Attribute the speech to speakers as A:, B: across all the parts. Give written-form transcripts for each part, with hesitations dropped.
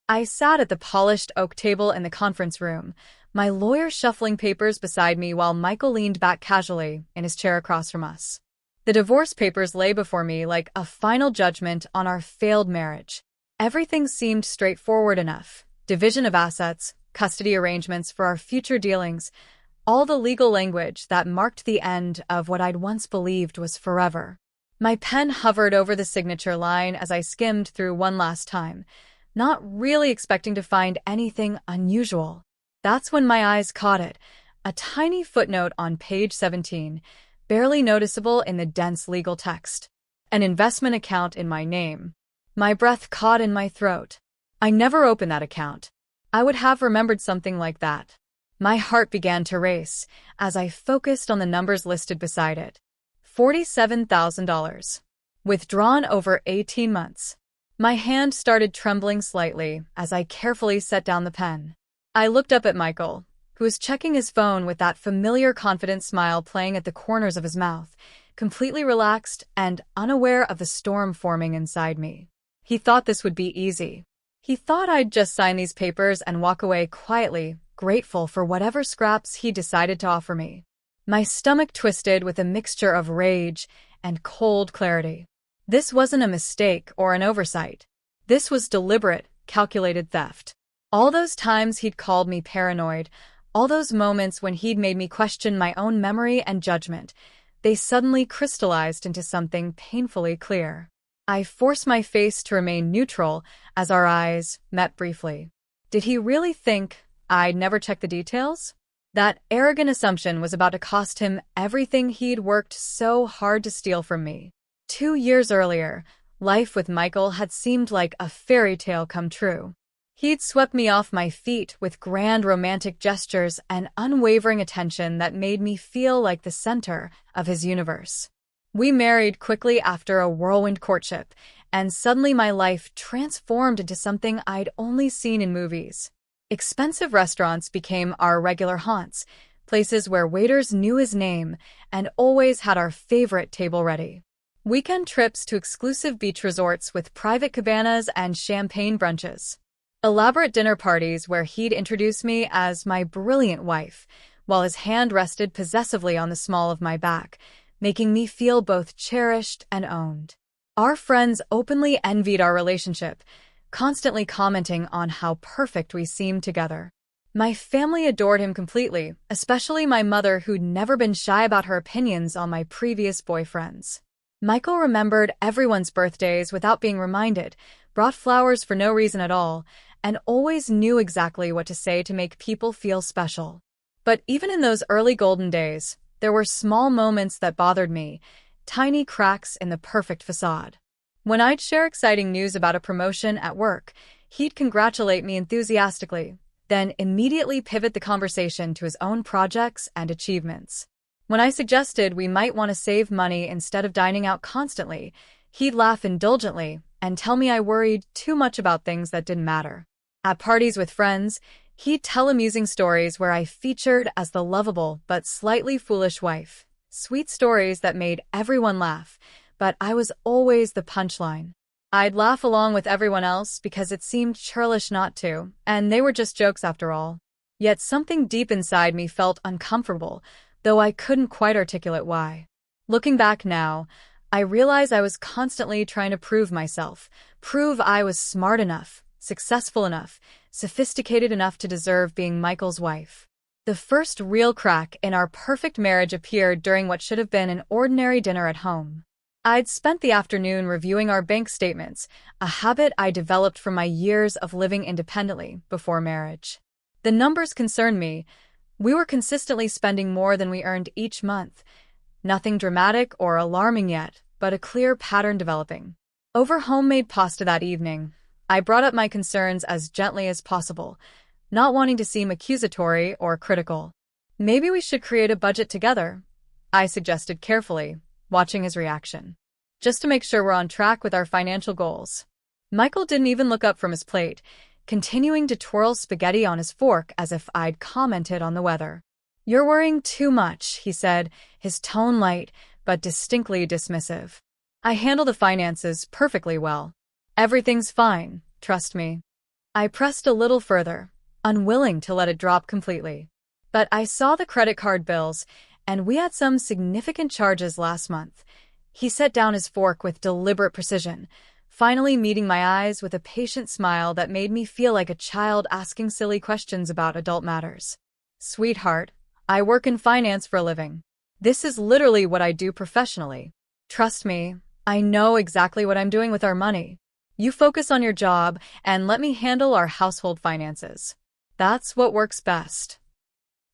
A: I sat at the polished oak table in the conference room, my lawyer shuffling papers beside me while Michael leaned back casually in his chair across from us. The divorce papers lay before me like a final judgment on our failed marriage. Everything seemed straightforward enough. Division of assets, custody arrangements for our future dealings, all the legal language that marked the end of what I'd once believed was forever. My pen hovered over the signature line as I skimmed through one last time, not really expecting to find anything unusual. That's when my eyes caught it, a tiny footnote on page 17, barely noticeable in the dense legal text. An investment account in my name. My breath caught in my throat. I never opened that account. I would have remembered something like that. My heart began to race as I focused on the numbers listed beside it. $47,000. Withdrawn over 18 months. My hand started trembling slightly as I carefully set down the pen. I looked up at Michael, who was checking his phone with that familiar confident smile playing at the corners of his mouth, completely relaxed and unaware of the storm forming inside me. He thought this would be easy. He thought I'd just sign these papers and walk away quietly, grateful for whatever scraps he decided to offer me. My stomach twisted with a mixture of rage and cold clarity. This wasn't a mistake or an oversight. This was deliberate, calculated theft. All those times he'd called me paranoid, all those moments when he'd made me question my own memory and judgment, they suddenly crystallized into something painfully clear. I forced my face to remain neutral as our eyes met briefly. Did he really think I'd never check the details? That arrogant assumption was about to cost him everything he'd worked so hard to steal from me. 2 years earlier, life with Michael had seemed like a fairy tale come true. He'd swept me off my feet with grand romantic gestures and unwavering attention that made me feel like the center of his universe. We married quickly after a whirlwind courtship, and suddenly my life transformed into something I'd only seen in movies. Expensive restaurants became our regular haunts, places where waiters knew his name and always had our favorite table ready. Weekend trips to exclusive beach resorts with private cabanas and champagne brunches. Elaborate dinner parties where he'd introduce me as my brilliant wife, while his hand rested possessively on the small of my back, making me feel both cherished and owned. Our friends openly envied our relationship, constantly commenting on how perfect we seemed together. My family adored him completely, especially my mother, who'd never been shy about her opinions on my previous boyfriends. Michael remembered everyone's birthdays without being reminded, brought flowers for no reason at all, and always knew exactly what to say to make people feel special. But even in those early golden days, there were small moments that bothered me, tiny cracks in the perfect facade. When I'd share exciting news about a promotion at work, he'd congratulate me enthusiastically, then immediately pivot the conversation to his own projects and achievements. When I suggested we might want to save money instead of dining out constantly, he'd laugh indulgently and tell me I worried too much about things that didn't matter. At parties with friends, he'd tell amusing stories where I featured as the lovable but slightly foolish wife. Sweet stories that made everyone laugh, but I was always the punchline. I'd laugh along with everyone else because it seemed churlish not to, and they were just jokes after all. Yet something deep inside me felt uncomfortable, though I couldn't quite articulate why. Looking back now, I realize I was constantly trying to prove myself, prove I was smart enough, successful enough, sophisticated enough to deserve being Michael's wife. The first real crack in our perfect marriage appeared during what should have been an ordinary dinner at home. I'd spent the afternoon reviewing our bank statements, a habit I developed from my years of living independently before marriage. The numbers concerned me. We were consistently spending more than we earned each month. Nothing dramatic or alarming yet, but a clear pattern developing. Over homemade pasta that evening, I brought up my concerns as gently as possible, not wanting to seem accusatory or critical. Maybe we should create a budget together, I suggested carefully, watching his reaction. Just to make sure we're on track with our financial goals. Michael didn't even look up from his plate, continuing to twirl spaghetti on his fork as if I'd commented on the weather. "You're worrying too much," he said, his tone light but distinctly dismissive. "I handle the finances perfectly well. Everything's fine, trust me." I pressed a little further, unwilling to let it drop completely. But I saw the credit card bills, and we had some significant charges last month. He set down his fork with deliberate precision, finally meeting my eyes with a patient smile that made me feel like a child asking silly questions about adult matters. Sweetheart, I work in finance for a living. This is literally what I do professionally. Trust me, I know exactly what I'm doing with our money. You focus on your job and let me handle our household finances. That's what works best.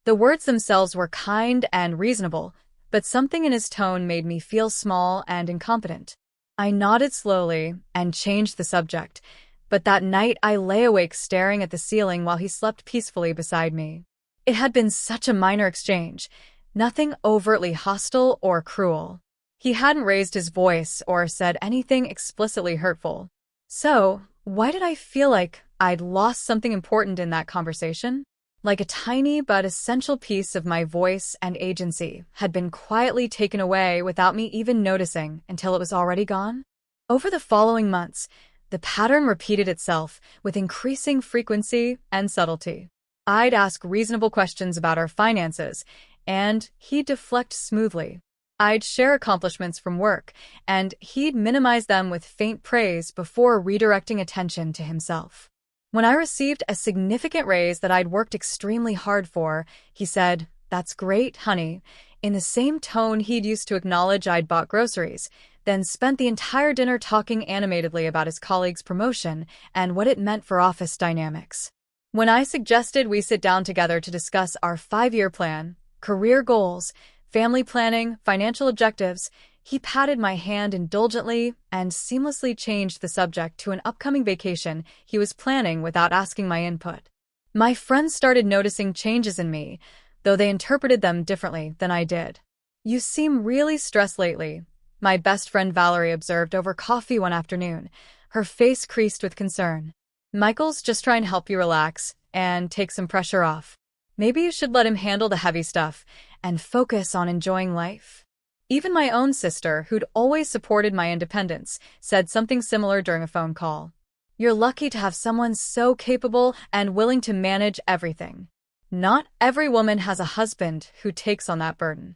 A: The words themselves were kind and reasonable, but something in his tone made me feel small and incompetent. I nodded slowly and changed the subject, but that night I lay awake staring at the ceiling while he slept peacefully beside me. It had been such a minor exchange, nothing overtly hostile or cruel. He hadn't raised his voice or said anything explicitly hurtful. So, why did I feel like I'd lost something important in that conversation? Like a tiny but essential piece of my voice and agency had been quietly taken away without me even noticing until it was already gone? Over the following months, the pattern repeated itself with increasing frequency and subtlety. I'd ask reasonable questions about our finances, and he'd deflect smoothly. I'd share accomplishments from work, and he'd minimize them with faint praise before redirecting attention to himself. When I received a significant raise that I'd worked extremely hard for, he said, "That's great, honey," in the same tone he'd used to acknowledge I'd bought groceries, then spent the entire dinner talking animatedly about his colleague's promotion and what it meant for office dynamics. When I suggested we sit down together to discuss our 5-year plan, career goals, family planning, financial objectives, he patted my hand indulgently and seamlessly changed the subject to an upcoming vacation he was planning without asking my input. My friends started noticing changes in me, though they interpreted them differently than I did. "You seem really stressed lately," my best friend Valerie observed over coffee one afternoon, her face creased with concern. "Michael's just trying to help you relax and take some pressure off. Maybe you should let him handle the heavy stuff and focus on enjoying life." Even my own sister, who'd always supported my independence, said something similar during a phone call. "You're lucky to have someone so capable and willing to manage everything. Not every woman has a husband who takes on that burden."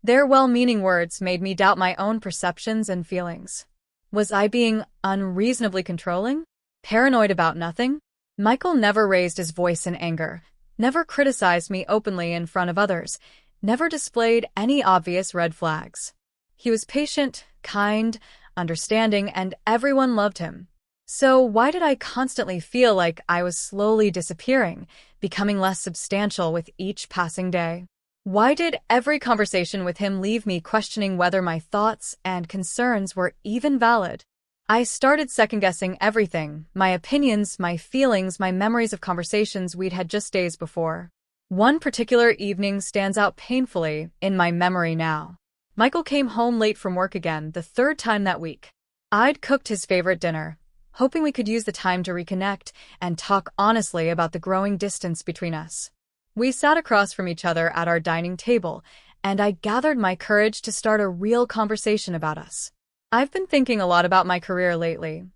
A: Their well-meaning words made me doubt my own perceptions and feelings. Was I being unreasonably controlling? Paranoid about nothing? Michael never raised his voice in anger, never criticized me openly in front of others, never displayed any obvious red flags. He was patient, kind, understanding, and everyone loved him. So why did I constantly feel like I was slowly disappearing, becoming less substantial with each passing day? Why did every conversation with him leave me questioning whether my thoughts and concerns were even valid? I started second-guessing everything, my opinions, my feelings, my memories of conversations we'd had just days before. One particular evening stands out painfully in my memory now. Michael came home late from work again, the third time that week. I'd cooked his favorite dinner, hoping we could use the time to reconnect and talk honestly about the growing distance between us. We sat across from each other at our dining table, and I gathered my courage to start a real conversation about us. "I've been thinking a lot about my career lately,"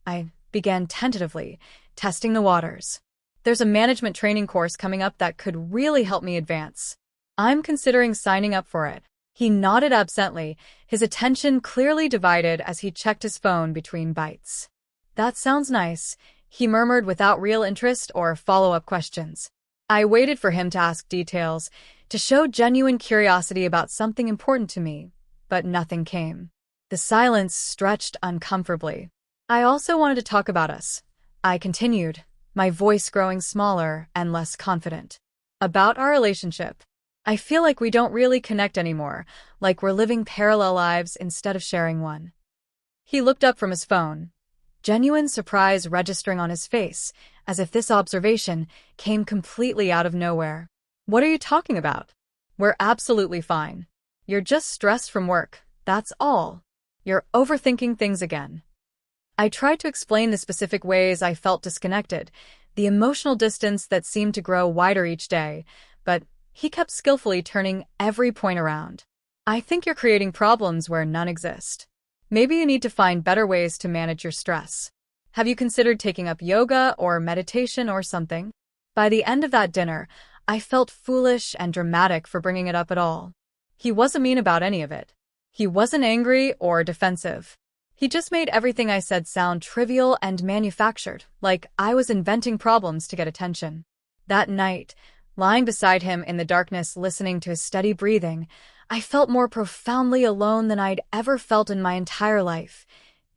A: I began tentatively, testing the waters. "There's a management training course coming up that could really help me advance. I'm considering signing up for it." He nodded absently, his attention clearly divided as he checked his phone between bites. "That sounds nice," he murmured without real interest or follow-up questions. I waited for him to ask details, to show genuine curiosity about something important to me, but nothing came. The silence stretched uncomfortably. "I also wanted to talk about us," I continued, my voice growing smaller and less confident. "About our relationship. I feel like we don't really connect anymore, like we're living parallel lives instead of sharing one." He looked up from his phone, genuine surprise registering on his face, as if this observation came completely out of nowhere. "What are you talking about?" "We're absolutely fine. You're just stressed from work, that's all. You're overthinking things again." I tried to explain the specific ways I felt disconnected, the emotional distance that seemed to grow wider each day, but he kept skillfully turning every point around. "I think you're creating problems where none exist. Maybe you need to find better ways to manage your stress. Have you considered taking up yoga or meditation or something? By the end of that dinner, I felt foolish and dramatic for bringing it up at all. He wasn't mean about any of it. He wasn't angry or defensive. He just made everything I said sound trivial and manufactured, like I was inventing problems to get attention. That night, lying beside him in the darkness listening to his steady breathing, I felt more profoundly alone than I'd ever felt in my entire life,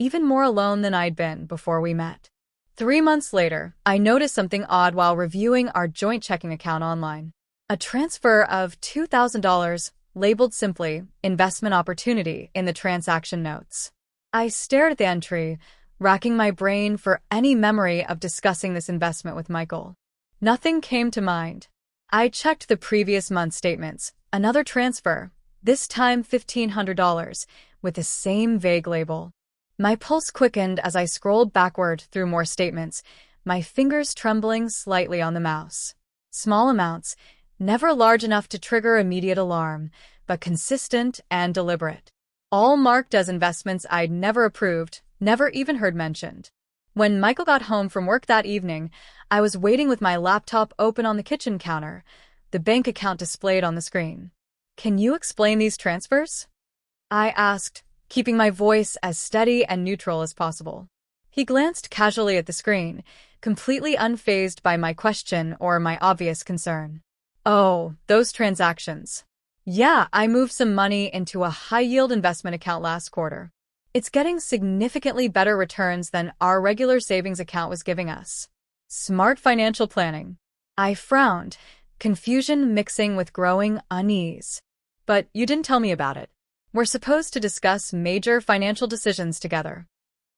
A: even more alone than I'd been before we met. 3 months later, I noticed something odd while reviewing our joint checking account online. A transfer of $2,000, labeled simply investment opportunity in the transaction notes. I stared at the entry, racking my brain for any memory of discussing this investment with Michael. Nothing came to mind. I checked the previous month's statements. Another transfer, this time $1,500, with the same vague label. My pulse quickened as I scrolled backward through more statements, my fingers trembling slightly on the mouse. Small amounts, never large enough to trigger immediate alarm, but consistent and deliberate. All marked as investments I'd never approved, never even heard mentioned. When Michael got home from work that evening, I was waiting with my laptop open on the kitchen counter, the bank account displayed on the screen. "Can you explain these transfers?" I asked, keeping my voice as steady and neutral as possible. He glanced casually at the screen, completely unfazed by my question or my obvious concern. "Oh, those transactions. Yeah, I moved some money into a high-yield investment account last quarter. It's getting significantly better returns than our regular savings account was giving us. Smart financial planning." I frowned, confusion mixing with growing unease. "But you didn't tell me about it. We're supposed to discuss major financial decisions together."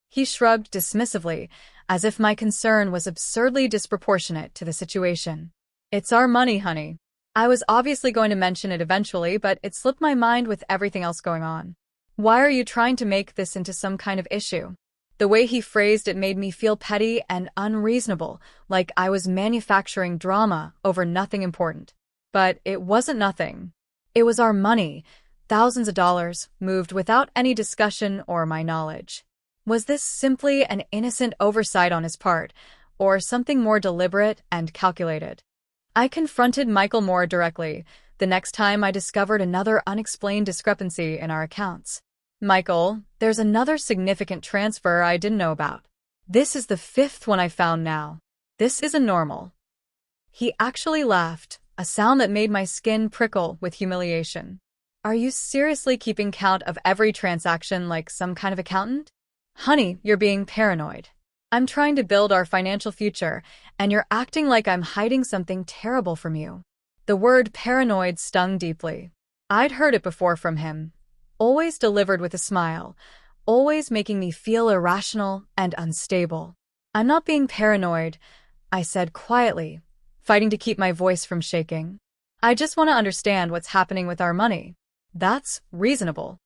A: He shrugged dismissively, as if my concern was absurdly disproportionate to the situation. "It's our money, honey. I was obviously going to mention it eventually, but it slipped my mind with everything else going on. Why are you trying to make this into some kind of issue?" The way he phrased it made me feel petty and unreasonable, like I was manufacturing drama over nothing important. But it wasn't nothing. It was our money, thousands of dollars, moved without any discussion or my knowledge. Was this simply an innocent oversight on his part, or something more deliberate and calculated? I confronted Michael more directly the next time I discovered another unexplained discrepancy in our accounts. "Michael, there's another significant transfer I didn't know about. This is the 5th one I found now. This isn't normal." He actually laughed, a sound that made my skin prickle with humiliation. "Are you seriously keeping count of every transaction like some kind of accountant? Honey, you're being paranoid. I'm trying to build our financial future, and you're acting like I'm hiding something terrible from you." The word paranoid stung deeply. I'd heard it before from him, always delivered with a smile, always making me feel irrational and unstable. "I'm not being paranoid," I said quietly, fighting to keep my voice from shaking. "I just want to understand what's happening with our money. That's reasonable."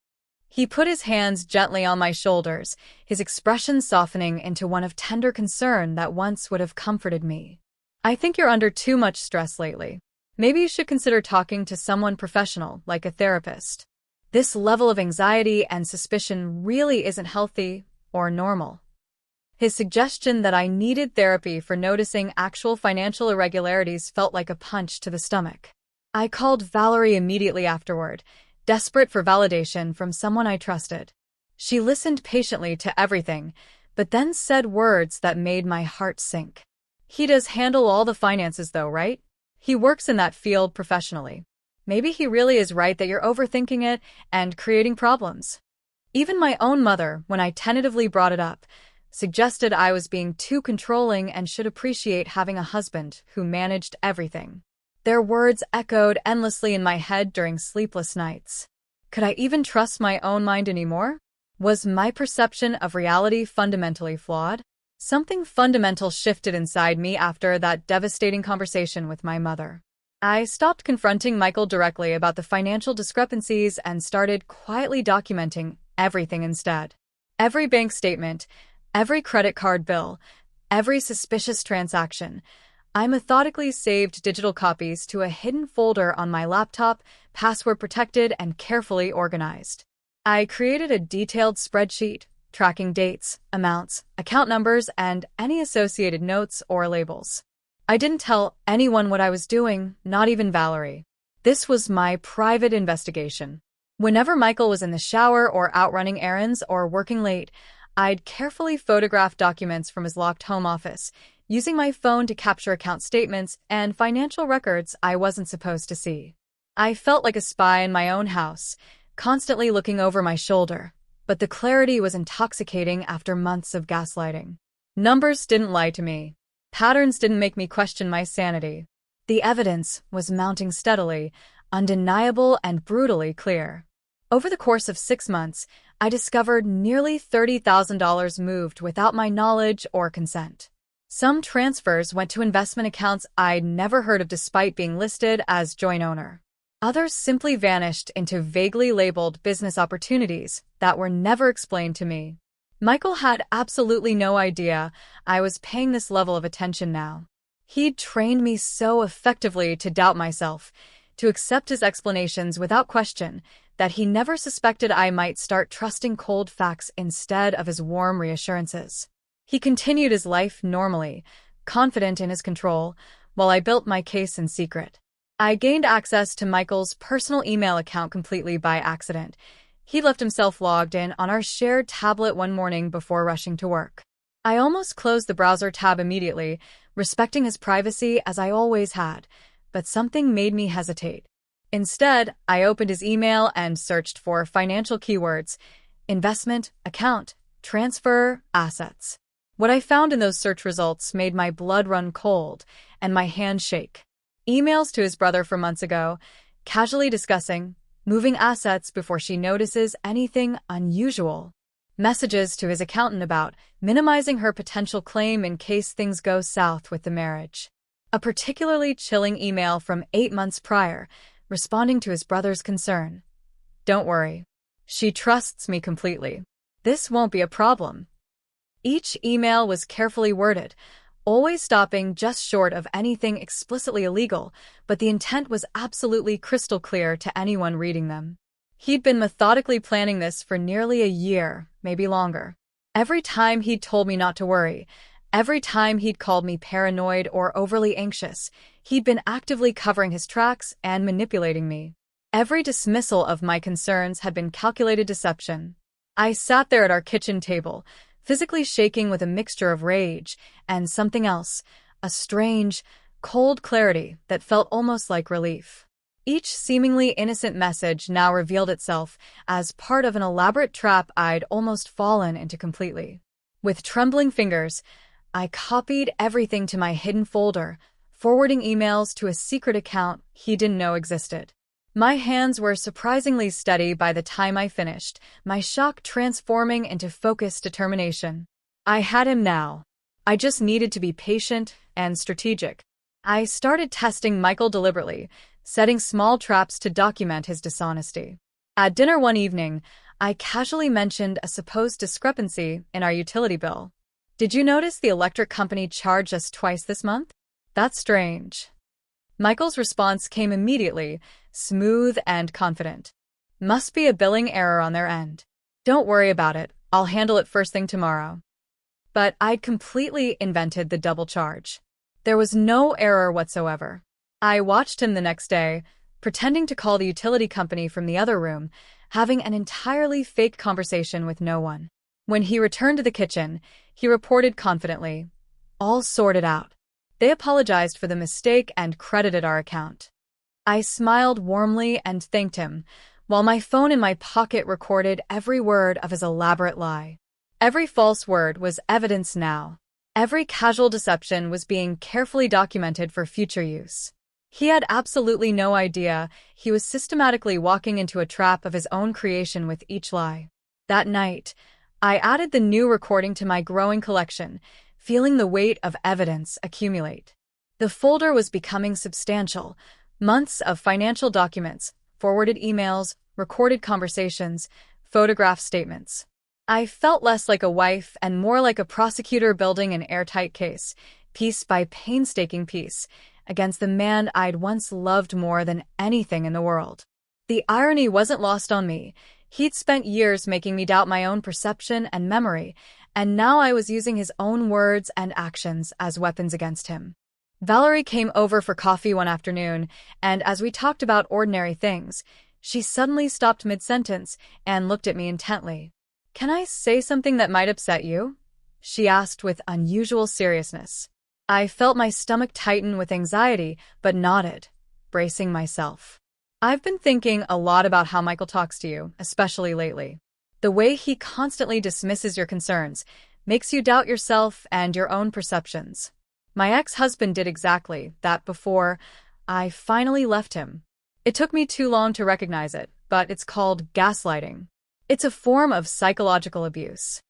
A: He put his hands gently on my shoulders, his expression softening into one of tender concern that once would have comforted me. "I think you're under too much stress lately. Maybe you should consider talking to someone professional, like a therapist. This level of anxiety and suspicion really isn't healthy or normal." His suggestion that I needed therapy for noticing actual financial irregularities felt like a punch to the stomach. I called Valerie immediately afterward, desperate for validation from someone I trusted. She listened patiently to everything, but then said words that made my heart sink. "He does handle all the finances though, right? He works in that field professionally. Maybe he really is right that you're overthinking it and creating problems." Even my own mother, when I tentatively brought it up, suggested I was being too controlling and should appreciate having a husband who managed everything. Their words echoed endlessly in my head during sleepless nights. Could I even trust my own mind anymore? Was my perception of reality fundamentally flawed? Something fundamental shifted inside me after that devastating conversation with my mother. I stopped confronting Michael directly about the financial discrepancies and started quietly documenting everything instead. Every bank statement, every credit card bill, every suspicious transaction. I methodically saved digital copies to a hidden folder on my laptop, password protected and carefully organized. I created a detailed spreadsheet, tracking dates, amounts, account numbers, and any associated notes or labels. I didn't tell anyone what I was doing, not even Valerie. This was my private investigation. Whenever Michael was in the shower or out running errands or working late, I'd carefully photograph documents from his locked home office, using my phone to capture account statements and financial records I wasn't supposed to see. I felt like a spy in my own house, constantly looking over my shoulder, but the clarity was intoxicating after months of gaslighting. Numbers didn't lie to me. Patterns didn't make me question my sanity. The evidence was mounting steadily, undeniable and brutally clear. Over the course of 6 months, I discovered nearly $30,000 moved without my knowledge or consent. Some transfers went to investment accounts I'd never heard of despite being listed as joint owner. Others simply vanished into vaguely labeled business opportunities that were never explained to me. Michael had absolutely no idea I was paying this level of attention now. He'd trained me so effectively to doubt myself, to accept his explanations without question, that he never suspected I might start trusting cold facts instead of his warm reassurances. He continued his life normally, confident in his control, while I built my case in secret. I gained access to Michael's personal email account completely by accident. He left himself logged in on our shared tablet one morning before rushing to work. I almost closed the browser tab immediately, respecting his privacy as I always had, but something made me hesitate. Instead, I opened his email and searched for financial keywords: investment, account, transfer, assets. What I found in those search results made my blood run cold and my hand shake. Emails to his brother from months ago, casually discussing moving assets before she notices anything unusual. Messages to his accountant about minimizing her potential claim in case things go south with the marriage. A particularly chilling email from 8 months prior, responding to his brother's concern. Don't worry. She trusts me completely. This won't be a problem. Each email was carefully worded, always stopping just short of anything explicitly illegal, but the intent was absolutely crystal clear to anyone reading them. He'd been methodically planning this for nearly a year, maybe longer. Every time he'd told me not to worry, every time he'd called me paranoid or overly anxious, he'd been actively covering his tracks and manipulating me. Every dismissal of my concerns had been calculated deception. I sat there at our kitchen table, physically shaking with a mixture of rage and something else, a strange, cold clarity that felt almost like relief. Each seemingly innocent message now revealed itself as part of an elaborate trap I'd almost fallen into completely. With trembling fingers, I copied everything to my hidden folder, forwarding emails to a secret account he didn't know existed. My hands were surprisingly steady by the time I finished, my shock transforming into focused determination. I had him now. I just needed to be patient and strategic. I started testing Michael deliberately, setting small traps to document his dishonesty. At dinner one evening, I casually mentioned a supposed discrepancy in our utility bill. Did you notice the electric company charged us twice this month? That's strange. Michael's response came immediately, smooth and confident. Must be a billing error on their end. Don't worry about it, I'll handle it first thing tomorrow. But I'd completely invented the double charge. There was no error whatsoever. I watched him the next day, pretending to call the utility company from the other room, having an entirely fake conversation with no one. When he returned to the kitchen, he reported confidently, "All sorted out." They apologized for the mistake and credited our account. I smiled warmly and thanked him, while my phone in my pocket recorded every word of his elaborate lie. Every false word was evidence now. Every casual deception was being carefully documented for future use. He had absolutely no idea he was systematically walking into a trap of his own creation with each lie. That night, I added the new recording to my growing collection, feeling the weight of evidence accumulate. The folder was becoming substantial. Months of financial documents, forwarded emails, recorded conversations, photograph statements. I felt less like a wife and more like a prosecutor building an airtight case, piece by painstaking piece, against the man I'd once loved more than anything in the world. The irony wasn't lost on me. He'd spent years making me doubt my own perception and memory, and now I was using his own words and actions as weapons against him. Valerie came over for coffee one afternoon, and as we talked about ordinary things, she suddenly stopped mid-sentence and looked at me intently. "Can I say something that might upset you?" she asked with unusual seriousness. I felt my stomach tighten with anxiety, but nodded, bracing myself. "I've been thinking a lot about how Michael talks to you, especially lately. The way he constantly dismisses your concerns makes you doubt yourself and your own perceptions. My ex-husband did exactly that before I finally left him. It took me too long to recognize it, but it's called gaslighting. It's a form of psychological abuse."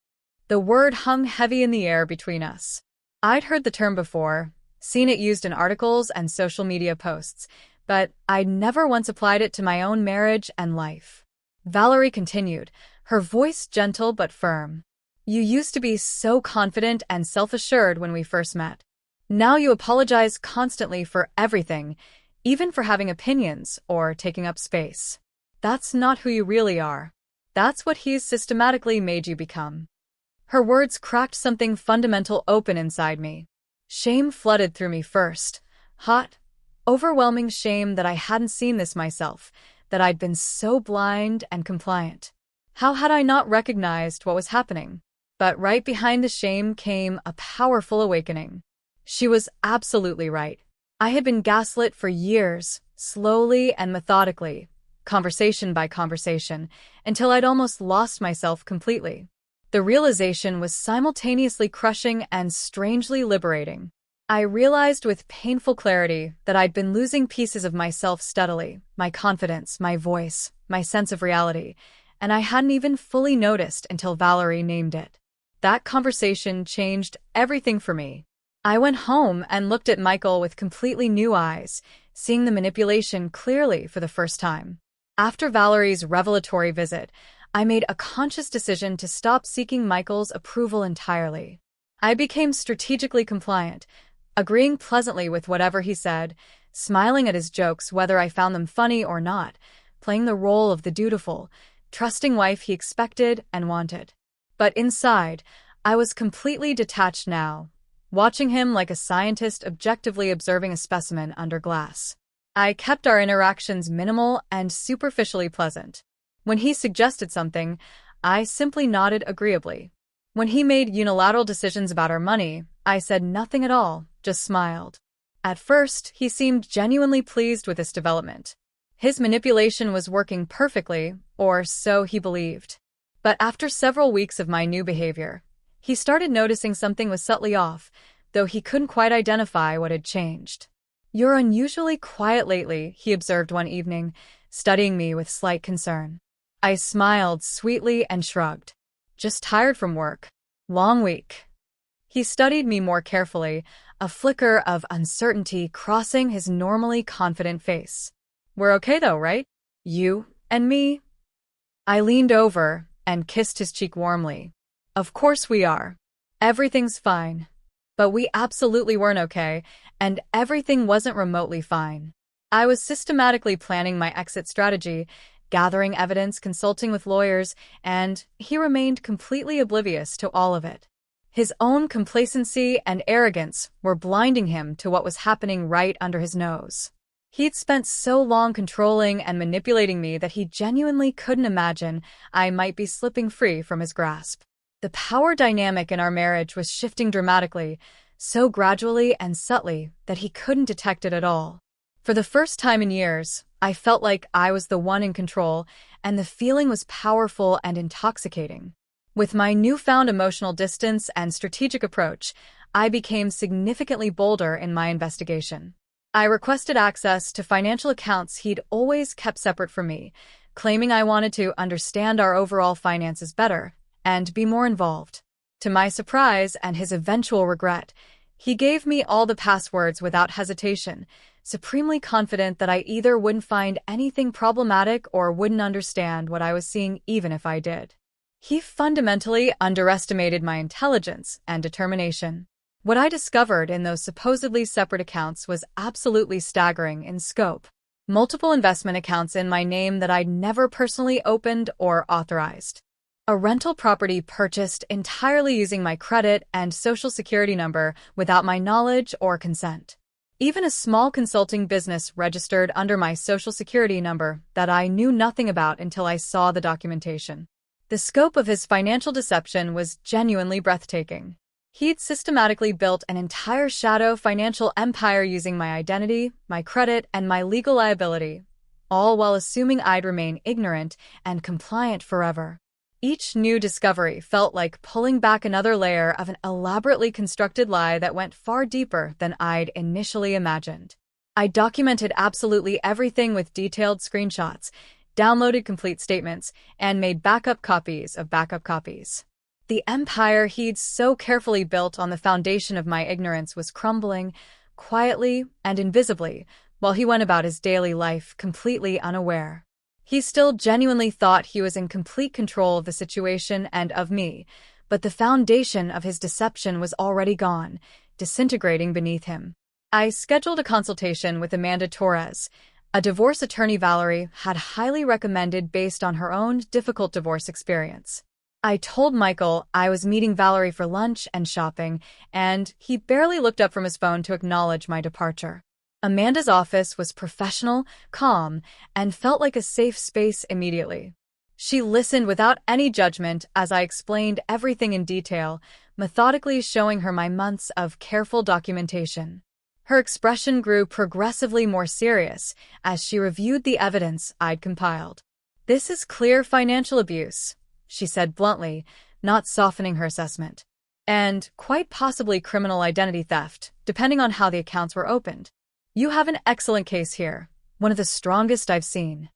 A: The word hung heavy in the air between us. I'd heard the term before, seen it used in articles and social media posts, but I'd never once applied it to my own marriage and life. Valerie continued, her voice gentle but firm. "You used to be so confident and self-assured when we first met. Now you apologize constantly for everything, even for having opinions or taking up space. That's not who you really are. That's what he's systematically made you become." Her words cracked something fundamental open inside me. Shame flooded through me first. Hot, overwhelming shame that I hadn't seen this myself, that I'd been so blind and compliant. How had I not recognized what was happening? But right behind the shame came a powerful awakening. She was absolutely right. I had been gaslit for years, slowly and methodically, conversation by conversation, until I'd almost lost myself completely. The realization was simultaneously crushing and strangely liberating. I realized with painful clarity that I'd been losing pieces of myself steadily, my confidence, my voice, my sense of reality, and I hadn't even fully noticed until Valerie named it. That conversation changed everything for me. I went home and looked at Michael with completely new eyes, seeing the manipulation clearly for the first time. After Valerie's revelatory visit, I made a conscious decision to stop seeking Michael's approval entirely. I became strategically compliant, agreeing pleasantly with whatever he said, smiling at his jokes whether I found them funny or not, playing the role of the dutiful, trusting wife he expected and wanted. But inside, I was completely detached now, watching him like a scientist objectively observing a specimen under glass. I kept our interactions minimal and superficially pleasant. When he suggested something, I simply nodded agreeably. When he made unilateral decisions about our money, I said nothing at all, just smiled. At first, he seemed genuinely pleased with this development. His manipulation was working perfectly, or so he believed. But after several weeks of my new behavior, he started noticing something was subtly off, though he couldn't quite identify what had changed. "You're unusually quiet lately," he observed one evening, studying me with slight concern. I smiled sweetly and shrugged. "Just tired from work. Long week." He studied me more carefully, a flicker of uncertainty crossing his normally confident face. "We're okay though, right? You and me?" I leaned over and kissed his cheek warmly. "Of course we are. Everything's fine." But we absolutely weren't okay, and everything wasn't remotely fine. I was systematically planning my exit strategy, gathering evidence, consulting with lawyers, and he remained completely oblivious to all of it. His own complacency and arrogance were blinding him to what was happening right under his nose. He'd spent so long controlling and manipulating me that he genuinely couldn't imagine I might be slipping free from his grasp. The power dynamic in our marriage was shifting dramatically, so gradually and subtly that he couldn't detect it at all. For the first time in years, I felt like I was the one in control, and the feeling was powerful and intoxicating. With my newfound emotional distance and strategic approach, I became significantly bolder in my investigation. I requested access to financial accounts he'd always kept separate from me, claiming I wanted to understand our overall finances better and be more involved. To my surprise and his eventual regret, he gave me all the passwords without hesitation, supremely confident that I either wouldn't find anything problematic or wouldn't understand what I was seeing even if I did. He fundamentally underestimated my intelligence and determination. What I discovered in those supposedly separate accounts was absolutely staggering in scope. multiple investment accounts in my name that I'd never personally opened or authorized, a rental property purchased entirely using my credit and social security number without my knowledge or consent. Even a small consulting business registered under my social security number that I knew nothing about until I saw the documentation. The scope of his financial deception was genuinely breathtaking. He'd systematically built an entire shadow financial empire using my identity, my credit, and my legal liability, all while assuming I'd remain ignorant and compliant forever. Each new discovery felt like pulling back another layer of an elaborately constructed lie that went far deeper than I'd initially imagined. I documented absolutely everything with detailed screenshots, downloaded complete statements, and made backup copies of backup copies. The empire he'd so carefully built on the foundation of my ignorance was crumbling, quietly and invisibly, while he went about his daily life completely unaware. He still genuinely thought he was in complete control of the situation and of me, but the foundation of his deception was already gone, disintegrating beneath him. I scheduled a consultation with Amanda Torres, a divorce attorney Valerie had highly recommended based on her own difficult divorce experience. I told Michael I was meeting Valerie for lunch and shopping, and he barely looked up from his phone to acknowledge my departure. Amanda's office was professional, calm, and felt like a safe space immediately. She listened without any judgment as I explained everything in detail, methodically showing her my months of careful documentation. Her expression grew progressively more serious as she reviewed the evidence I'd compiled. "This is clear financial abuse," she said bluntly, not softening her assessment. "And quite possibly criminal identity theft, depending on how the accounts were opened. You have an excellent case here, one of the strongest I've seen."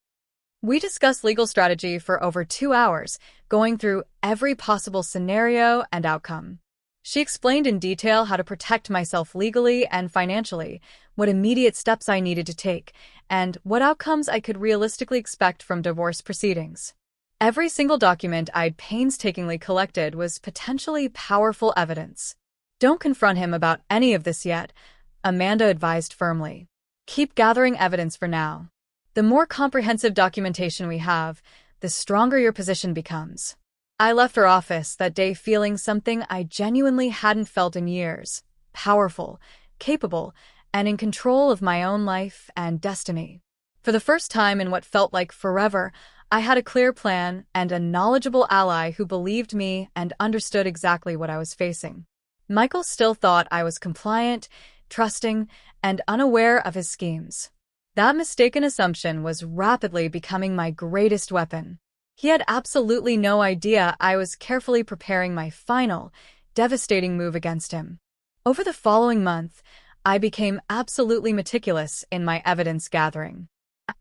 A: We discussed legal strategy for over 2 hours, going through every possible scenario and outcome. She explained in detail how to protect myself legally and financially, what immediate steps I needed to take, and what outcomes I could realistically expect from divorce proceedings. Every single document I'd painstakingly collected was potentially powerful evidence. "Don't confront him about any of this yet," Amanda advised firmly. "Keep gathering evidence for now. The more comprehensive documentation we have, the stronger your position becomes." I left her office that day feeling something I genuinely hadn't felt in years: powerful, capable, and in control of my own life and destiny. For the first time in what felt like forever, I had a clear plan and a knowledgeable ally who believed me and understood exactly what I was facing. Michael still thought I was compliant, trusting, and unaware of his schemes. That mistaken assumption was rapidly becoming my greatest weapon. He had absolutely no idea I was carefully preparing my final, devastating move against him. Over the following month, I became absolutely meticulous in my evidence gathering.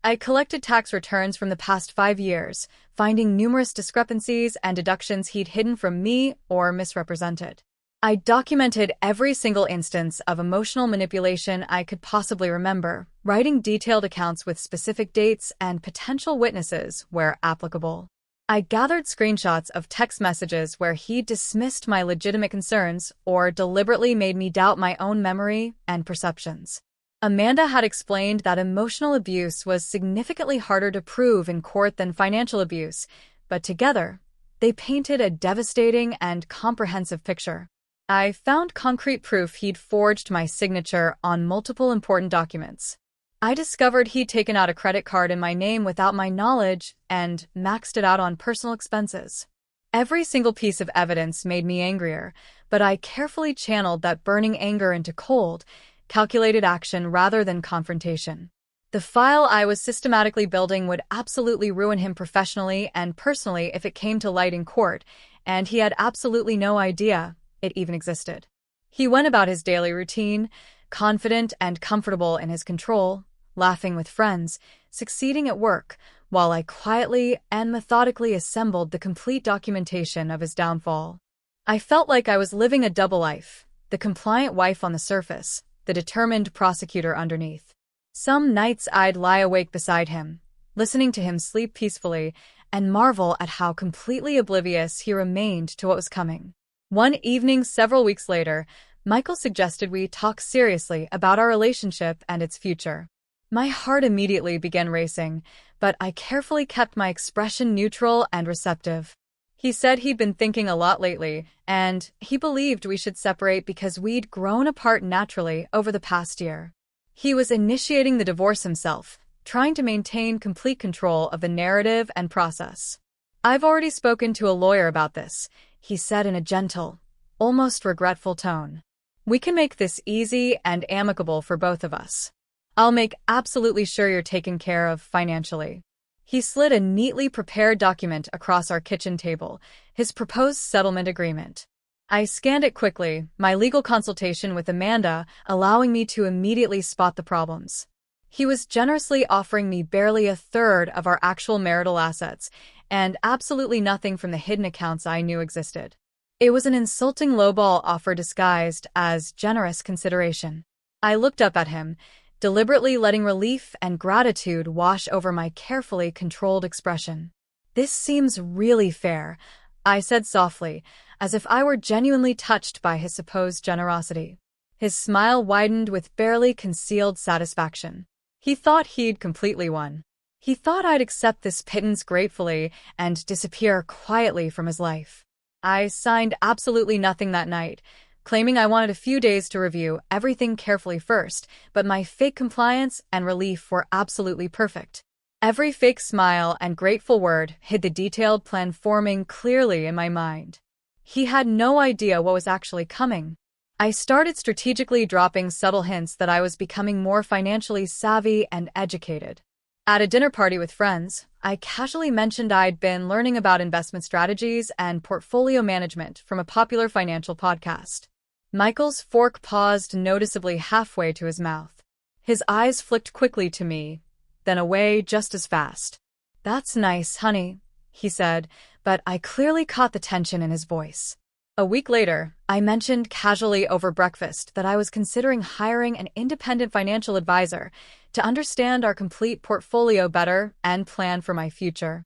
A: I collected tax returns from the past 5 years, finding numerous discrepancies and deductions he'd hidden from me or misrepresented. I documented every single instance of emotional manipulation I could possibly remember, writing detailed accounts with specific dates and potential witnesses where applicable. I gathered screenshots of text messages where he dismissed my legitimate concerns or deliberately made me doubt my own memory and perceptions. Amanda had explained that emotional abuse was significantly harder to prove in court than financial abuse, but together, they painted a devastating and comprehensive picture. I found concrete proof he'd forged my signature on multiple important documents. I discovered he'd taken out a credit card in my name without my knowledge and maxed it out on personal expenses. Every single piece of evidence made me angrier, but I carefully channeled that burning anger into cold, calculated action rather than confrontation. The file I was systematically building would absolutely ruin him professionally and personally if it came to light in court, and he had absolutely no idea it even existed. He went about his daily routine, confident and comfortable in his control, laughing with friends, succeeding at work, while I quietly and methodically assembled the complete documentation of his downfall. I felt like I was living a double life, the compliant wife on the surface, the determined prosecutor underneath. Some nights I'd lie awake beside him, listening to him sleep peacefully, and marvel at how completely oblivious he remained to what was coming. One evening several weeks later, Michael suggested we talk seriously about our relationship and its future. My heart immediately began racing, but I carefully kept my expression neutral and receptive. He said he'd been thinking a lot lately, and he believed we should separate because we'd grown apart naturally over the past year. He was initiating the divorce himself, trying to maintain complete control of the narrative and process. "I've already spoken to a lawyer about this," he said in a gentle, almost regretful tone. "We can make this easy and amicable for both of us. I'll make absolutely sure you're taken care of financially." He slid a neatly prepared document across our kitchen table, his proposed settlement agreement. I scanned it quickly, my legal consultation with Amanda allowing me to immediately spot the problems. He was generously offering me barely a third of our actual marital assets, and absolutely nothing from the hidden accounts I knew existed. It was an insulting lowball offer disguised as generous consideration. I looked up at him, deliberately letting relief and gratitude wash over my carefully controlled expression. "This seems really fair," I said softly, as if I were genuinely touched by his supposed generosity. His smile widened with barely concealed satisfaction. He thought he'd completely won. He thought I'd accept this pittance gratefully and disappear quietly from his life. I signed absolutely nothing that night, claiming I wanted a few days to review everything carefully first, but my fake compliance and relief were absolutely perfect. Every fake smile and grateful word hid the detailed plan forming clearly in my mind. He had no idea what was actually coming. I started strategically dropping subtle hints that I was becoming more financially savvy and educated. At a dinner party with friends, I casually mentioned I'd been learning about investment strategies and portfolio management from a popular financial podcast. Michael's fork paused noticeably halfway to his mouth. His eyes flicked quickly to me, then away just as fast. "That's nice, honey," he said, but I clearly caught the tension in his voice. A week later, I mentioned casually over breakfast that I was considering hiring an independent financial advisor to understand our complete portfolio better and plan for my future.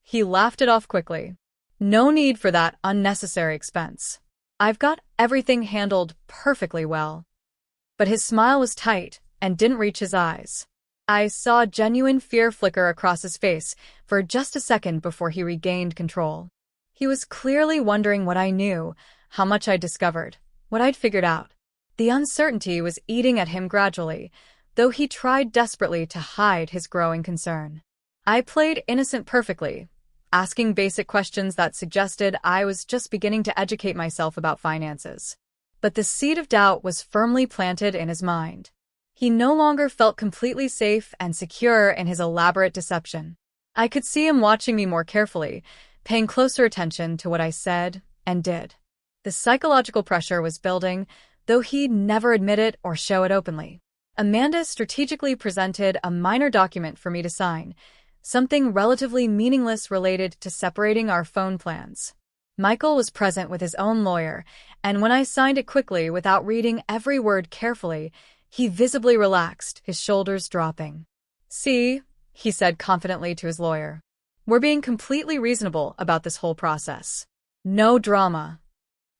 A: He laughed it off quickly. "No need for that unnecessary expense. I've got everything handled perfectly well." But his smile was tight and didn't reach his eyes. I saw genuine fear flicker across his face for just a second before he regained control. He was clearly wondering what I knew, how much I'd discovered, what I'd figured out. The uncertainty was eating at him gradually, though he tried desperately to hide his growing concern. I played innocent perfectly, asking basic questions that suggested I was just beginning to educate myself about finances. But the seed of doubt was firmly planted in his mind. He no longer felt completely safe and secure in his elaborate deception. I could see him watching me more carefully, paying closer attention to what I said and did. The psychological pressure was building, though he'd never admit it or show it openly. Amanda strategically presented a minor document for me to sign, something relatively meaningless related to separating our phone plans. Michael was present with his own lawyer, and when I signed it quickly without reading every word carefully, he visibly relaxed, his shoulders dropping. "See," he said confidently to his lawyer, "we're being completely reasonable about this whole process. No drama."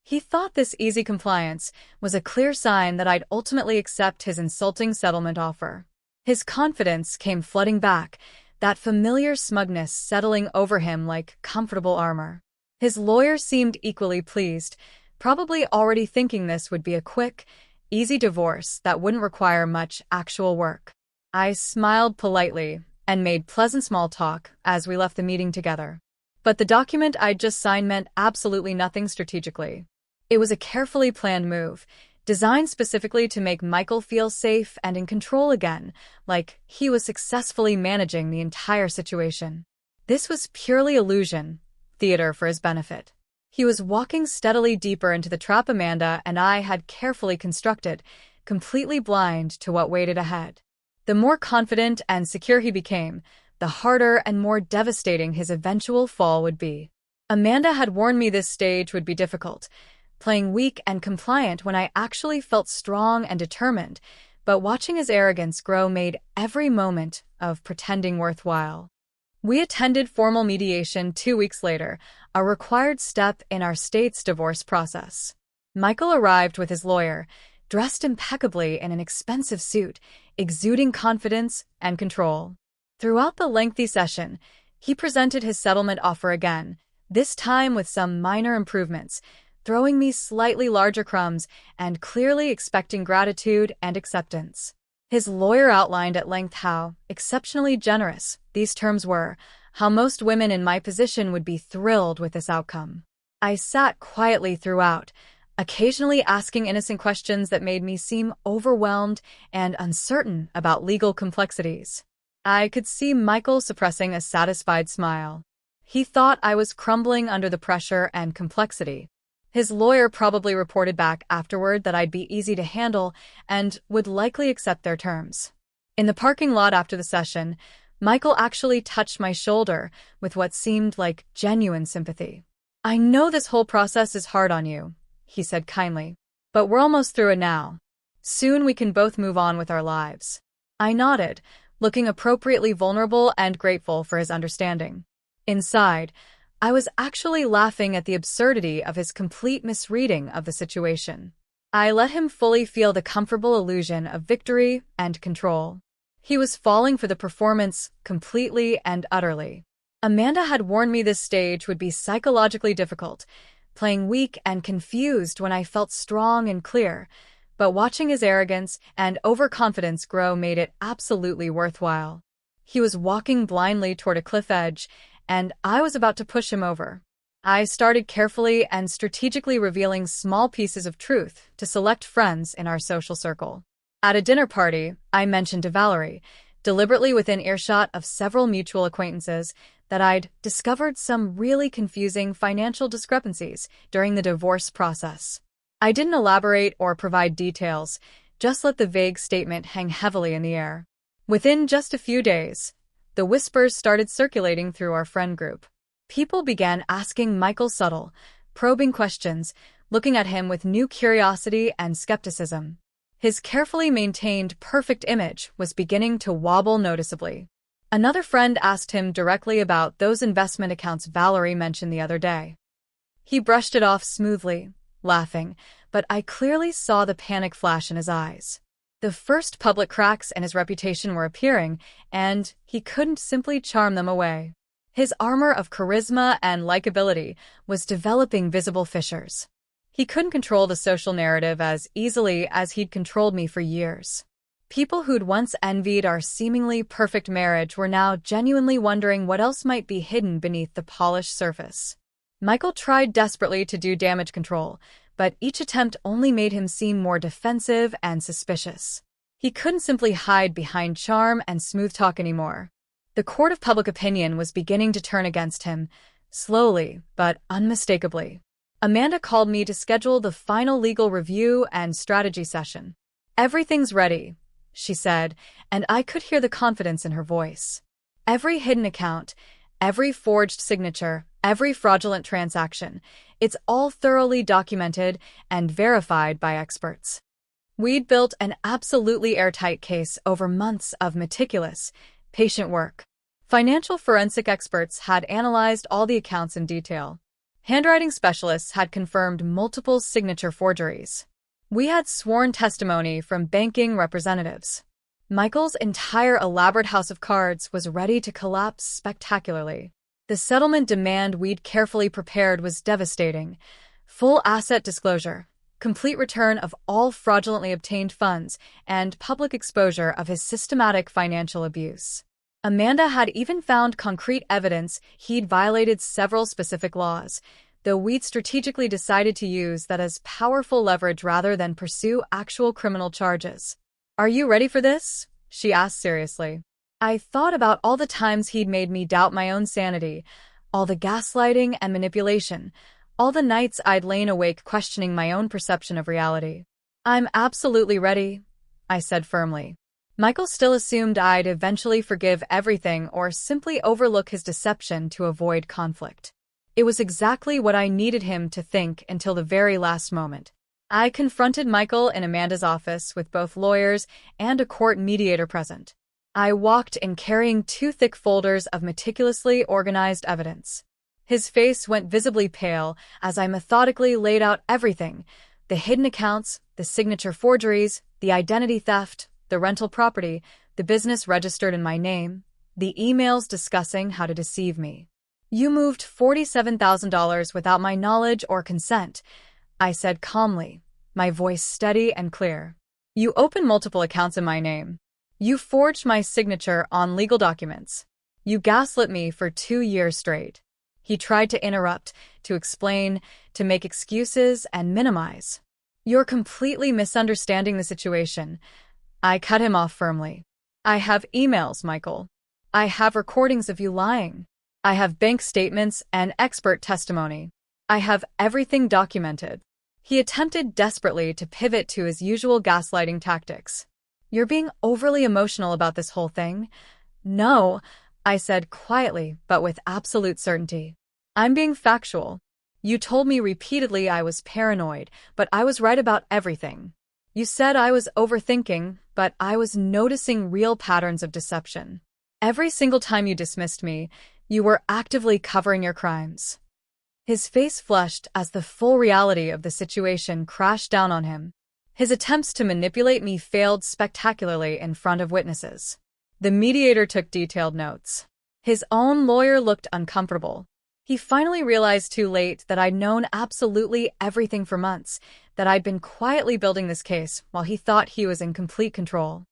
A: He thought this easy compliance was a clear sign that I'd ultimately accept his insulting settlement offer. His confidence came flooding back, that familiar smugness settling over him like comfortable armor. His lawyer seemed equally pleased, probably already thinking this would be a quick, easy divorce that wouldn't require much actual work. I smiled politely and made pleasant small talk as we left the meeting together. But the document I'd just signed meant absolutely nothing strategically. It was a carefully planned move, designed specifically to make Michael feel safe and in control again, like he was successfully managing the entire situation. This was purely illusion, theater for his benefit. He was walking steadily deeper into the trap Amanda and I had carefully constructed, completely blind to what waited ahead. The more confident and secure he became, the harder and more devastating his eventual fall would be. Amanda had warned me this stage would be difficult, playing weak and compliant when I actually felt strong and determined, but watching his arrogance grow made every moment of pretending worthwhile. We attended formal mediation 2 weeks later, a required step in our state's divorce process. Michael arrived with his lawyer, dressed impeccably in an expensive suit, exuding confidence and control. Throughout the lengthy session, he presented his settlement offer again, this time with some minor improvements, throwing me slightly larger crumbs and clearly expecting gratitude and acceptance. His lawyer outlined at length how exceptionally generous these terms were, how most women in my position would be thrilled with this outcome. I sat quietly throughout, occasionally asking innocent questions that made me seem overwhelmed and uncertain about legal complexities. I could see Michael suppressing a satisfied smile. He thought I was crumbling under the pressure and complexity. His lawyer probably reported back afterward that I'd be easy to handle and would likely accept their terms. In the parking lot after the session, Michael actually touched my shoulder with what seemed like genuine sympathy. "I know this whole process is hard on you," he said kindly, "but we're almost through it now. Soon we can both move on with our lives." I nodded, looking appropriately vulnerable and grateful for his understanding. Inside, I was actually laughing at the absurdity of his complete misreading of the situation. I let him fully feel the comfortable illusion of victory and control. He was falling for the performance completely and utterly. Amanda had warned me this stage would be psychologically difficult, playing weak and confused when I felt strong and clear, but watching his arrogance and overconfidence grow made it absolutely worthwhile. He was walking blindly toward a cliff edge, and I was about to push him over. I started carefully and strategically revealing small pieces of truth to select friends in our social circle. At a dinner party, I mentioned to Valerie, deliberately within earshot of several mutual acquaintances, that I'd discovered some really confusing financial discrepancies during the divorce process. I didn't elaborate or provide details, just let the vague statement hang heavily in the air. Within just a few days, the whispers started circulating through our friend group. People began asking Michael subtle, probing questions, looking at him with new curiosity and skepticism. His carefully maintained perfect image was beginning to wobble noticeably. Another friend asked him directly about those investment accounts Valerie mentioned the other day. He brushed it off smoothly, laughing, but I clearly saw the panic flash in his eyes. The first public cracks in his reputation were appearing, and he couldn't simply charm them away. His armor of charisma and likability was developing visible fissures. He couldn't control the social narrative as easily as he'd controlled me for years. People who'd once envied our seemingly perfect marriage were now genuinely wondering what else might be hidden beneath the polished surface. Michael tried desperately to do damage control, but each attempt only made him seem more defensive and suspicious. He couldn't simply hide behind charm and smooth talk anymore. The court of public opinion was beginning to turn against him, slowly but unmistakably. Amanda called me to schedule the final legal review and strategy session. "Everything's ready," she said, and I could hear the confidence in her voice. "Every hidden account, every forged signature, every fraudulent transaction, it's all thoroughly documented and verified by experts." We'd built an absolutely airtight case over months of meticulous, patient work. Financial forensic experts had analyzed all the accounts in detail. Handwriting specialists had confirmed multiple signature forgeries. We had sworn testimony from banking representatives. Michael's entire elaborate house of cards was ready to collapse spectacularly. The settlement demand we'd carefully prepared was devastating. Full asset disclosure, complete return of all fraudulently obtained funds, and public exposure of his systematic financial abuse. Amanda had even found concrete evidence he'd violated several specific laws, though we'd strategically decided to use that as powerful leverage rather than pursue actual criminal charges. "Are you ready for this?" she asked seriously. I thought about all the times he'd made me doubt my own sanity, all the gaslighting and manipulation, all the nights I'd lain awake questioning my own perception of reality. "I'm absolutely ready," I said firmly. Michael still assumed I'd eventually forgive everything or simply overlook his deception to avoid conflict. It was exactly what I needed him to think until the very last moment. I confronted Michael in Amanda's office with both lawyers and a court mediator present. I walked in carrying 2 thick folders of meticulously organized evidence. His face went visibly pale as I methodically laid out everything, The hidden accounts, the signature forgeries, the identity theft, the rental property, the business registered in my name, the emails discussing how to deceive me. You moved $47,000 without my knowledge or consent, I said calmly, my voice steady and clear. You opened multiple accounts in my name. You forged my signature on legal documents. You gaslit me for 2 years straight. He tried to interrupt, to explain, to make excuses and minimize. You're completely misunderstanding the situation. I cut him off firmly. I have emails, Michael. I have recordings of you lying. I have bank statements and expert testimony. I have everything documented. He attempted desperately to pivot to his usual gaslighting tactics. You're being overly emotional about this whole thing. No, I said quietly, but with absolute certainty. I'm being factual. You told me repeatedly I was paranoid, but I was right about everything. You said I was overthinking, but I was noticing real patterns of deception. Every single time you dismissed me, you were actively covering your crimes. His face flushed as the full reality of the situation crashed down on him. His attempts to manipulate me failed spectacularly in front of witnesses. The mediator took detailed notes. His own lawyer looked uncomfortable. He finally realized too late that I'd known absolutely everything for months, that I'd been quietly building this case while he thought he was in complete control.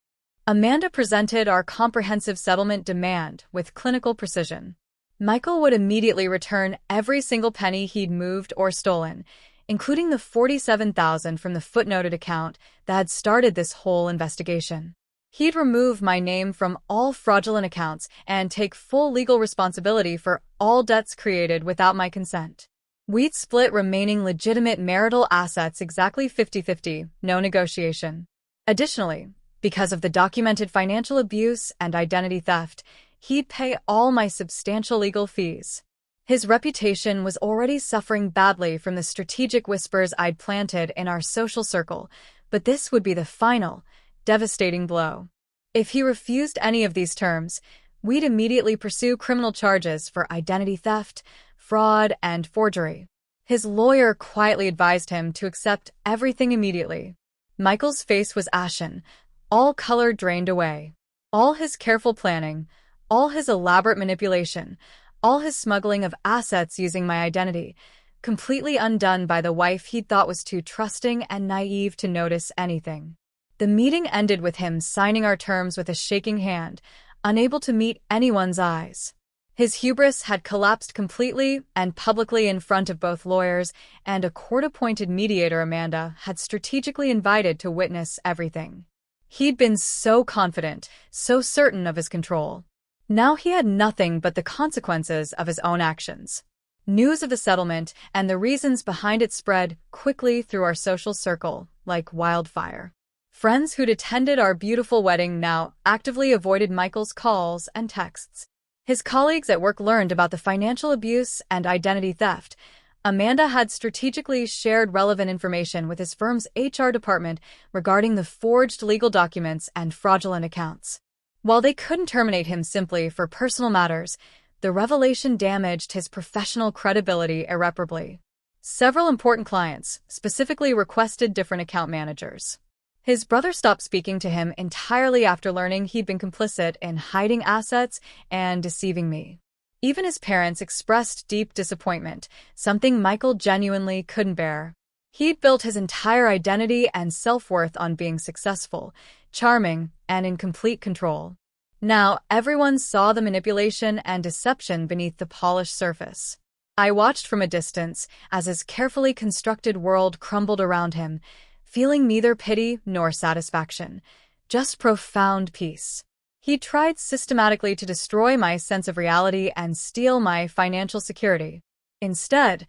A: Amanda presented our comprehensive settlement demand with clinical precision. Michael would immediately return every single penny he'd moved or stolen, including the $47,000 from the footnoted account that had started this whole investigation. He'd remove my name from all fraudulent accounts and take full legal responsibility for all debts created without my consent. We'd split remaining legitimate marital assets exactly 50-50, no negotiation. Additionally, because of the documented financial abuse and identity theft, he'd pay all my substantial legal fees. His reputation was already suffering badly from the strategic whispers I'd planted in our social circle, but this would be the final, devastating blow. If he refused any of these terms, we'd immediately pursue criminal charges for identity theft, fraud, and forgery. His lawyer quietly advised him to accept everything immediately. Michael's face was ashen, all color drained away. All his careful planning, all his elaborate manipulation, all his smuggling of assets using my identity, completely undone by the wife he'd thought was too trusting and naive to notice anything. The meeting ended with him signing our terms with a shaking hand, unable to meet anyone's eyes. His hubris had collapsed completely and publicly in front of both lawyers, and a court-appointed mediator Amanda had strategically invited to witness everything. He'd been so confident, so certain of his control. Now he had nothing but the consequences of his own actions. News of the settlement and the reasons behind it spread quickly through our social circle, like wildfire. Friends who'd attended our beautiful wedding now actively avoided Michael's calls and texts. His colleagues at work learned about the financial abuse and identity theft. Amanda had strategically shared relevant information with his firm's HR department regarding the forged legal documents and fraudulent accounts. While they couldn't terminate him simply for personal matters, the revelation damaged his professional credibility irreparably. Several important clients specifically requested different account managers. His brother stopped speaking to him entirely after learning he'd been complicit in hiding assets and deceiving me. Even his parents expressed deep disappointment, something Michael genuinely couldn't bear. He'd built his entire identity and self-worth on being successful, charming, and in complete control. Now, everyone saw the manipulation and deception beneath the polished surface. I watched from a distance as his carefully constructed world crumbled around him, feeling neither pity nor satisfaction, just profound peace. He tried systematically to destroy my sense of reality and steal my financial security. Instead,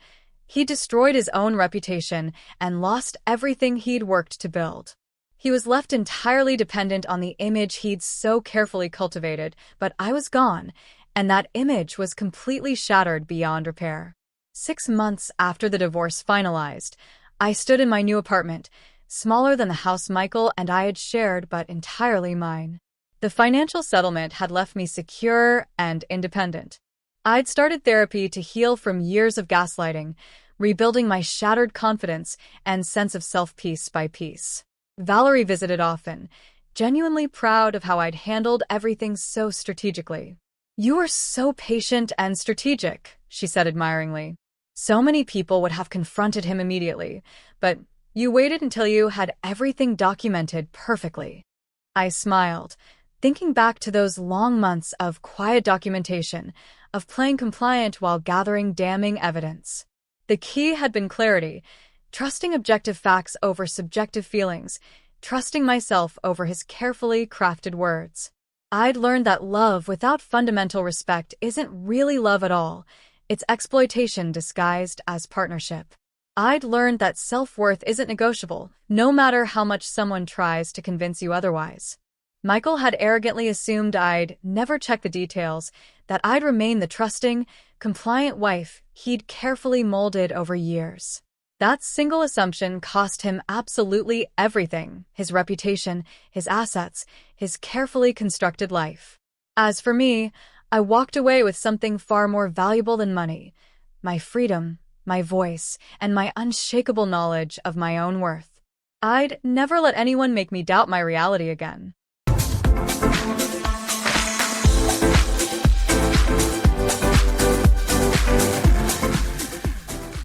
A: he destroyed his own reputation and lost everything he'd worked to build. He was left entirely dependent on the image he'd so carefully cultivated, but I was gone, and that image was completely shattered beyond repair. 6 months after the divorce finalized, I stood in my new apartment, smaller than the house Michael and I had shared but entirely mine. The financial settlement had left me secure and independent. I'd started therapy to heal from years of gaslighting, rebuilding my shattered confidence and sense of self piece by piece. Valerie visited often, genuinely proud of how I'd handled everything so strategically. "You are so patient and strategic," she said admiringly. "So many people would have confronted him immediately, but you waited until you had everything documented perfectly." I smiled, thinking back to those long months of quiet documentation, of playing compliant while gathering damning evidence. The key had been clarity, trusting objective facts over subjective feelings, trusting myself over his carefully crafted words. I'd learned that love without fundamental respect isn't really love at all. It's exploitation disguised as partnership. I'd learned that self-worth isn't negotiable, no matter how much someone tries to convince you otherwise. Michael had arrogantly assumed I'd never check the details, that I'd remain the trusting, compliant wife he'd carefully molded over years. That single assumption cost him absolutely everything: his reputation, his assets, his carefully constructed life. As for me, I walked away with something far more valuable than money: my freedom, my voice, and my unshakable knowledge of my own worth. I'd never let anyone make me doubt my reality again.